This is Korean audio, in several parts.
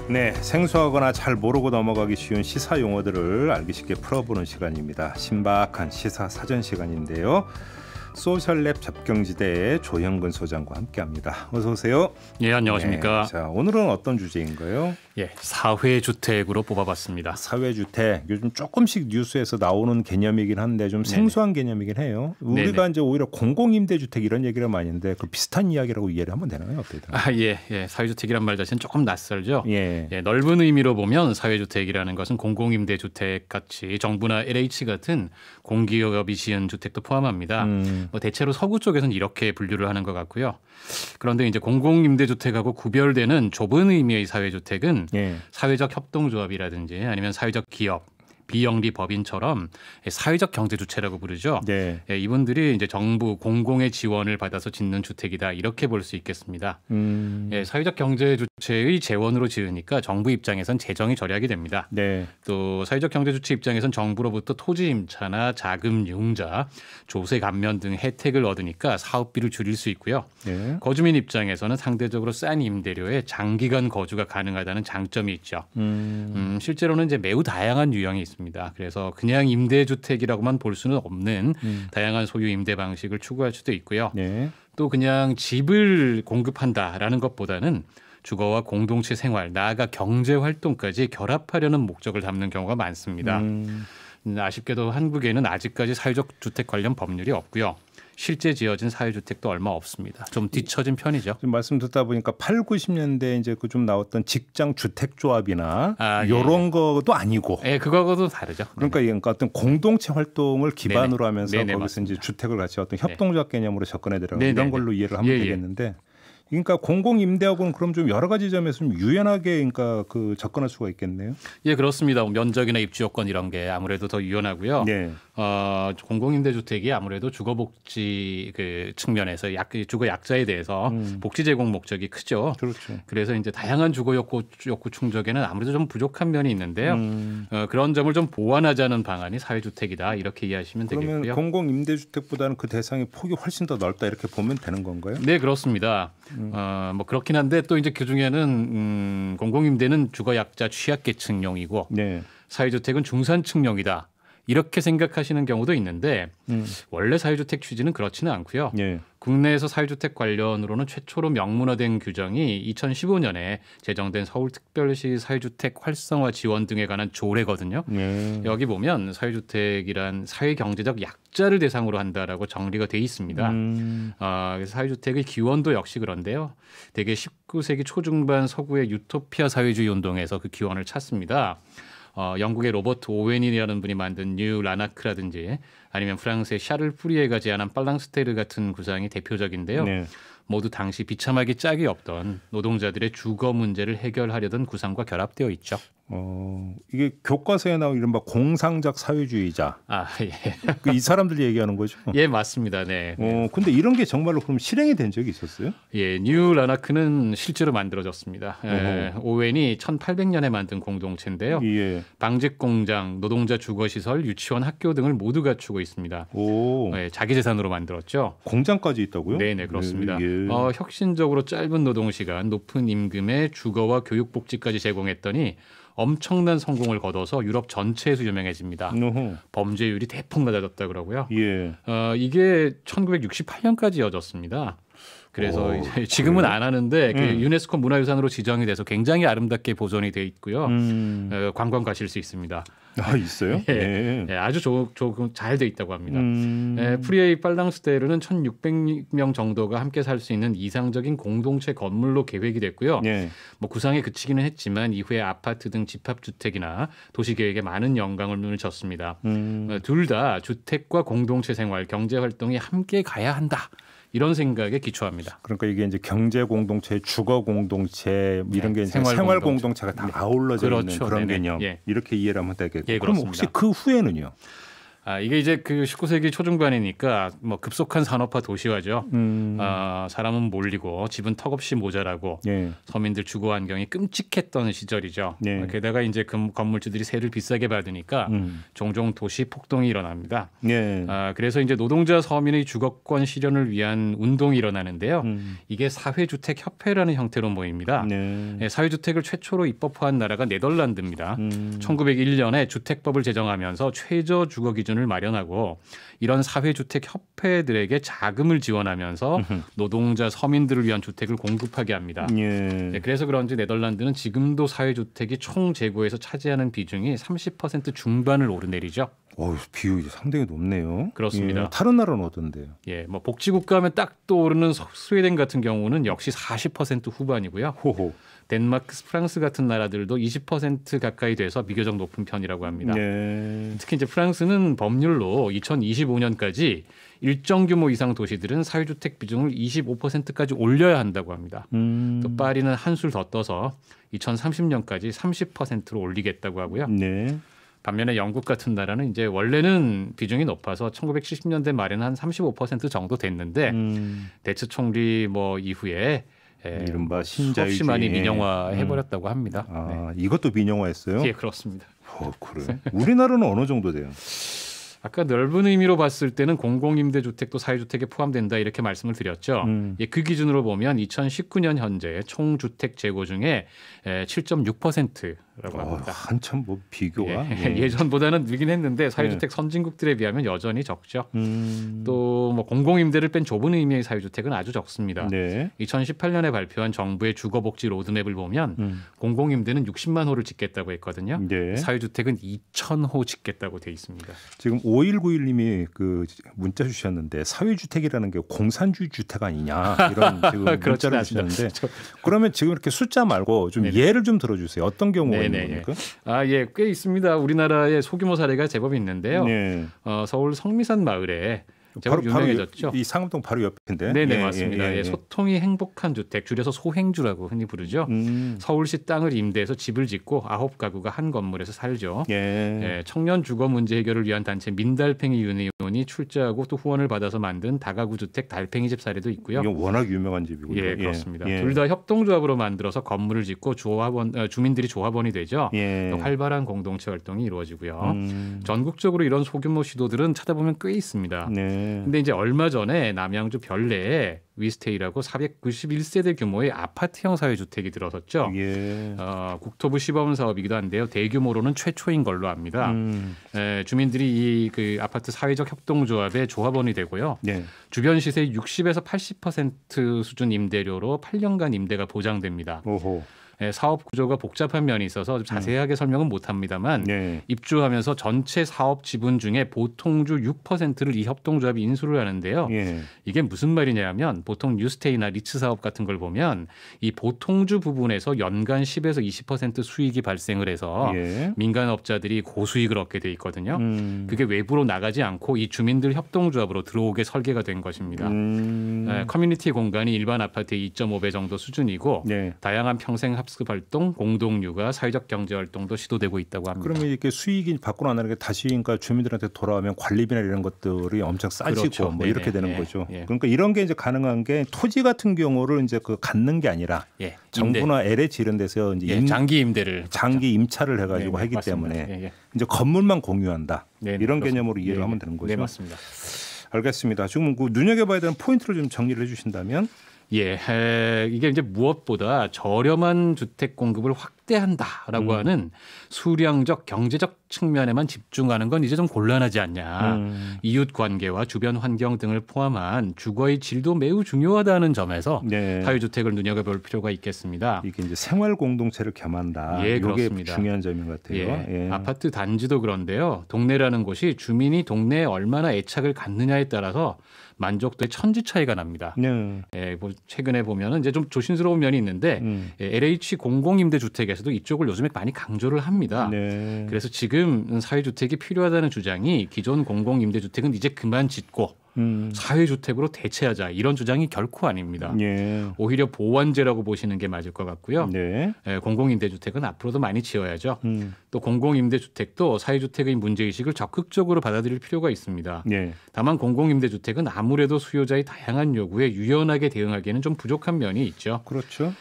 네, 생소하거나 잘 모르고 넘어가기 쉬운 시사 용어들을 알기 쉽게 풀어보는 시간입니다. 신박한 시사 사전 시간인데요. 소셜랩 접경지대의 조형근 소장과 함께합니다. 어서 오세요. 예, 안녕하십니까. 네, 자, 오늘은 어떤 주제인가요? 예, 사회주택으로 뽑아봤습니다. 사회주택, 요즘 조금씩 뉴스에서 나오는 개념이긴 한데 좀 생소한 개념이긴 해요. 우리가 이제 오히려 공공임대주택 이런 얘기를 많이 하는데 그 비슷한 이야기라고 이해를 하면 되나요? 어때요? 예, 사회주택이란 말 자체는 조금 낯설죠. 예, 넓은 의미로 보면 사회주택이라는 것은 공공임대주택 같이 정부나 LH 같은 공기업이 지은 주택도 포함합니다. 대체로 서구 쪽에서는 이렇게 분류를 하는 것 같고요. 그런데 이제 공공임대주택하고 구별되는 좁은 의미의 사회주택은 사회적 협동조합이라든지 아니면 사회적 기업, 비영리 법인처럼 사회적 경제주체라고 부르죠. 네. 이분들이 이제 정부 공공의 지원을 받아서 짓는 주택이다 이렇게 볼 수 있겠습니다. 사회적 경제주체의 재원으로 지으니까 정부 입장에선 재정이 절약이 됩니다. 네. 또 사회적 경제주체 입장에선 정부로부터 토지 임차나 자금 융자, 조세 감면 등 혜택을 얻으니까 사업비를 줄일 수 있고요. 네. 거주민 입장에서는 상대적으로 싼 임대료에 장기간 거주가 가능하다는 장점이 있죠. 실제로는 이제 매우 다양한 유형이 있습니다. 그래서 그냥 임대주택이라고만 볼 수는 없는 다양한 소유 임대 방식을 추구할 수도 있고요. 네. 또 그냥 집을 공급한다라는 것보다는 주거와 공동체 생활, 나아가 경제 활동까지 결합하려는 목적을 담는 경우가 많습니다. 아쉽게도 한국에는 아직까지 사회적 주택 관련 법률이 없고요. 실제 지어진 사회주택도 얼마 없습니다. 좀 뒤처진 편이죠. 지금 말씀 듣다 보니까 8, 90년대 이제 그 좀 나왔던 직장 주택 조합이나 이런 것도 아니고. 예, 그거하고도 다르죠. 그러니까 어떤 공동체 활동을 기반으로 하면서 거기서 맞습니다. 이제 주택을 같이 어떤 협동조합 개념으로 접근해 들어가는 이런 걸로 이해를 하면 되겠는데. 그러니까 공공임대하고는 그럼 좀 여러 가지 점에서 좀 유연하게 그러니까 그 접근할 수가 있겠네요. 예, 그렇습니다. 면적이나 입지 요건 이런 게 아무래도 더 유연하고요. 네. 공공임대주택이 아무래도 주거복지 그 측면에서 주거 약자에 대해서 복지 제공 목적이 크죠. 그렇죠. 그래서 이제 다양한 주거 욕구 충족에는 아무래도 좀 부족한 면이 있는데요. 그런 점을 좀 보완하자는 방안이 사회주택이다 이렇게 이해하시면 그러면 되겠고요. 공공임대주택보다는 그 대상의 폭이 훨씬 더 넓다 이렇게 보면 되는 건가요? 네, 그렇습니다. 뭐 그렇긴 한데 또 이제 그 중에는 공공임대는 주거 약자 취약계층용이고 사회주택은 중산층용이다. 이렇게 생각하시는 경우도 있는데 원래 사회주택 취지는 그렇지는 않고요. 국내에서 사회주택 관련으로는 최초로 명문화된 규정이 2015년에 제정된 서울특별시 사회주택 활성화 지원 등에 관한 조례거든요. 여기 보면 사회주택이란 사회경제적 약자를 대상으로 한다라고 정리가 돼 있습니다. 그래서 사회주택의 기원도 역시 그런데요. 대개 19세기 초중반 서구의 유토피아 사회주의 운동에서 그 기원을 찾습니다. 영국의 로버트 오웬이라는 분이 만든 뉴 라나크라든지 아니면 프랑스의 샤를 푸리에가 제안한 빨랑스테르 같은 구상이 대표적인데요. 모두 당시 비참하게 짝이 없던 노동자들의 주거 문제를 해결하려던 구상과 결합되어 있죠. 이게 교과서에 나오는 이른바 공상적 사회주의자. 예. 이 사람들이 얘기하는 거죠? 예, 맞습니다. 네. 근데 이런 게 정말로 그럼 실행이 된 적이 있었어요? 예, 뉴 라나크는 실제로 만들어졌습니다. 오웬이 1800년에 만든 공동체인데요. 방직 공장, 노동자 주거시설, 유치원, 학교 등을 모두 갖추고 있습니다. 자기 재산으로 만들었죠. 공장까지 있다고요? 네, 그렇습니다. 혁신적으로 짧은 노동시간, 높은 임금에 주거와 교육복지까지 제공했더니 엄청난 성공을 거둬서 유럽 전체에서 유명해집니다. 범죄율이 대폭 낮아졌다 그러고요. 이게 1968년까지 이어졌습니다. 그래서 이제 지금은 안 하는데 그 유네스코 문화유산으로 지정이 돼서 굉장히 아름답게 보존이 돼 있고요. 관광 가실 수 있습니다. 있어요? 아주 조금 잘 돼 있다고 합니다. 프리에이 빨랑스테르는 1,600명 정도가 함께 살 수 있는 이상적인 공동체 건물로 계획이 됐고요. 뭐 구상에 그치기는 했지만 이후에 아파트 등 집합주택이나 도시계획에 많은 영감을 줬습니다. 둘 다 주택과 공동체 생활, 경제활동이 함께 가야 한다. 이런 생각에 기초합니다. 그러니까 이게 이제 경제 공동체, 주거 공동체 이런 게 생활 공동체가 다 아울러져 있는 그런 개념. 이렇게 이해를 하면 되겠고. 그럼 혹시 그 후에는요? 이게 이제 그 19세기 초중반이니까 뭐 급속한 산업화 도시화죠. 사람은 몰리고 집은 턱없이 모자라고 예. 서민들 주거 환경이 끔찍했던 시절이죠. 예. 게다가 이제 건물주들이 세를 비싸게 받으니까 종종 도시 폭동이 일어납니다. 예. 그래서 이제 노동자 서민의 주거권 실현을 위한 운동이 일어나는데요. 이게 사회주택협회라는 형태로 모입니다. 예, 사회주택을 최초로 입법화한 나라가 네덜란드입니다. 1901년에 주택법을 제정하면서 최저 주거 기준을 마련하고 이런 사회주택 협회들에게 자금을 지원하면서 노동자 서민들을 위한 주택을 공급하게 합니다. 예. 네, 그래서 그런지 네덜란드는 지금도 사회주택이 총 재고에서 차지하는 비중이 30% 중반을 오르내리죠. 비율이 상당히 높네요. 그렇습니다. 예, 다른 나라는 어떤데요? 예, 뭐 복지국가 하면 딱 떠오르는 스웨덴 같은 경우는 역시 40% 후반이고요. 호호. 덴마크, 프랑스 같은 나라들도 20% 가까이 돼서 비교적 높은 편이라고 합니다. 네. 특히 이제 프랑스는 법률로 2025년까지 일정 규모 이상 도시들은 사회주택 비중을 25%까지 올려야 한다고 합니다. 또 파리는 한술 더 떠서 2030년까지 30%로 올리겠다고 하고요. 네. 반면에 영국 같은 나라는 이제 원래는 비중이 높아서 1970년대 말에는 한 35% 정도 됐는데 대처 총리 뭐 이후에 이른바 신자유주의 수없이 많이 민영화해버렸다고 합니다. 네. 이것도 민영화했어요? 예, 그렇습니다. 그래. 우리나라는 어느 정도 돼요? 아까 넓은 의미로 봤을 때는 공공임대주택도 사회주택에 포함된다 이렇게 말씀을 드렸죠. 예, 그 기준으로 보면 2019년 현재 총주택 재고 중에 7.6%라고 합니다. 한참 뭐 비교가 예전보다는 늘긴 했는데 사회주택 선진국들에 비하면 여전히 적죠. 또 뭐 공공임대를 뺀 좁은 의미의 사회주택은 아주 적습니다. 네. 2018년에 발표한 정부의 주거복지 로드맵을 보면 공공임대는 60만 호를 짓겠다고 했거든요. 네. 사회주택은 2,000호 짓겠다고 돼 있습니다. 지금 5191님이 그 문자 주셨는데 사회주택이라는 게 공산주의 주택 아니냐 이런 지금 문자를 주셨는데 그러면 지금 이렇게 숫자 말고 좀 네네. 예를 좀 들어주세요. 어떤 경우가 있는 겁니까? 예, 꽤 있습니다. 우리나라의 소규모 사례가 제법 있는데요. 네. 서울 성미산 마을에 제법 유명해졌죠. 이 상암동 바로 옆인데. 네네 맞습니다. 소통이 행복한 주택 줄여서 소행주라고 흔히 부르죠. 서울시 땅을 임대해서 집을 짓고 9가구가 한 건물에서 살죠. 청년 주거 문제 해결을 위한 단체 민달팽이 유니온이 출자하고 또 후원을 받아서 만든 다가구 주택 달팽이 집 사례도 있고요. 이게 워낙 유명한 집이고요. 예, 그렇습니다. 둘 다 협동조합으로 만들어서 건물을 짓고 주민들이 조합원이 되죠. 또 활발한 공동체 활동이 이루어지고요. 전국적으로 이런 소규모 시도들은 찾아보면 꽤 있습니다. 근데 이제 얼마 전에 남양주 별내에 위스테이라고 491세대 규모의 아파트형 사회주택이 들어섰죠. 국토부 시범 사업이기도 한데요. 대규모로는 최초인 걸로 압니다. 주민들이 이 그 아파트 사회적 협동조합의 조합원이 되고요. 주변 시세의 60에서 80% 수준 임대료로 8년간 임대가 보장됩니다. 오호. 사업 구조가 복잡한 면이 있어서 좀 자세하게 설명은 못합니다만 입주하면서 전체 사업 지분 중에 보통주 6%를 이 협동조합이 인수를 하는데요. 이게 무슨 말이냐면 보통 뉴스테이나 리츠 사업 같은 걸 보면 이 보통주 부분에서 연간 10에서 20% 수익이 발생을 해서 민간업자들이 고수익을 얻게 돼 있거든요. 그게 외부로 나가지 않고 이 주민들 협동조합으로 들어오게 설계가 된 것입니다. 커뮤니티 공간이 일반 아파트의 2.5배 정도 수준이고 다양한 평생 학습 활동, 공동육아, 사회적 경제 활동도 시도되고 있다고 합니다. 그러면 이렇게 수익이 밖으로 안 나는 게 다시 그러니까 주민들한테 돌아오면 관리비나 이런 것들이 엄청 싸지고 그렇죠. 뭐 이렇게 되는 거죠. 그러니까 이런 게 이제 가능한 게 토지 같은 경우를 이제 그 갖는 게 아니라 정부나 LH 이런 데서 이제 장기 임차를 해가지고 하기 맞습니다. 때문에 이제 건물만 공유한다 이런 그렇습니다. 개념으로 이해를 하면 되는 거죠. 네, 맞습니다. 알겠습니다. 지금 그 눈여겨봐야 되는 포인트를 좀 정리를 해주신다면. 이게 이제 무엇보다 저렴한 주택 공급을 확대한다라고 하는 수량적 경제적 측면에만 집중하는 건 이제 좀 곤란하지 않냐. 이웃 관계와 주변 환경 등을 포함한 주거의 질도 매우 중요하다는 점에서 사회주택을 눈여겨볼 필요가 있겠습니다. 이게 이제 생활 공동체를 겸한다. 이게 그렇습니다. 중요한 점인 것 같아요. 아파트 단지도 그런데요. 동네라는 곳이 주민이 동네에 얼마나 애착을 갖느냐에 따라서 만족도의 천지 차이가 납니다. 뭐 최근에 보면은 이제 좀 조심스러운 면이 있는데 LH 공공임대주택에서도 이쪽을 요즘에 많이 강조를 합니다. 그래서 지금 사회주택이 필요하다는 주장이 기존 공공임대주택은 이제 그만 짓고 사회주택으로 대체하자 이런 주장이 결코 아닙니다. 예. 오히려 보완제라고 보시는 게 맞을 것 같고요. 네. 공공임대주택은 앞으로도 많이 지어야죠. 또 공공임대주택도 사회주택의 문제의식을 적극적으로 받아들일 필요가 있습니다. 네. 다만 공공임대주택은 아무래도 수요자의 다양한 요구에 유연하게 대응하기에는 좀 부족한 면이 있죠. 그렇죠.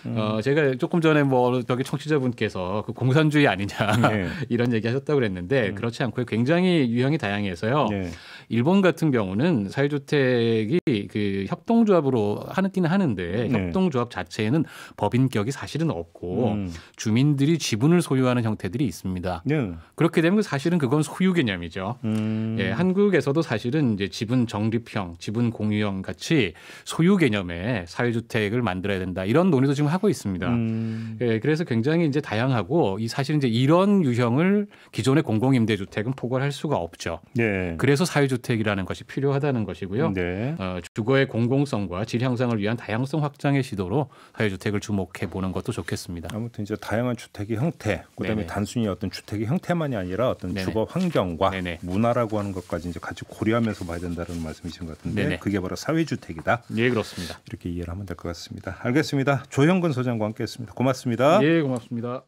제가 조금 전에 뭐 저기 청취자분께서 그 공산주의 아니냐 네. 이런 얘기하셨다고 그랬는데 그렇지 않고요. 굉장히 유형이 다양해서요. 네. 일본 같은 경우는 사회주택이 그 협동조합으로 하긴 하는데 네. 협동조합 자체에는 법인격이 사실은 없고 주민들이 지분을 소유하는 형태들이 있습니다. 네. 그렇게 되면 사실은 그건 소유 개념이죠. 예, 한국에서도 사실은 이제 지분 정립형, 지분 공유형 같이 소유 개념의 사회주택을 만들어야 된다 이런 논의도 지금 하고 있습니다. 예, 그래서 굉장히 이제 다양하고 이 사실 이제 이런 유형을 기존의 공공임대주택은 포괄할 수가 없죠. 네. 그래서 사회주택이라는 것이 필요하다는 것이고요. 네. 주거의 공공성과 질 향상을 위한 다양성 확장의 시도로 사회주택을 주목해 보는 것도 좋겠습니다. 아무튼 이제 다양한 주택의 형태, 그다음에 네네. 단순히 어떤 주택의 형태만이 아니라 어떤 네네. 주거 환경과 네네. 문화라고 하는 것까지 이제 같이 고려하면서 봐야 된다는 말씀이신 것 같은데 네네. 그게 바로 사회주택이다. 예, 그렇습니다. 이렇게 이해를 하면 될 것 같습니다. 알겠습니다. 조형근 소장과 함께했습니다. 고맙습니다. 예, 고맙습니다.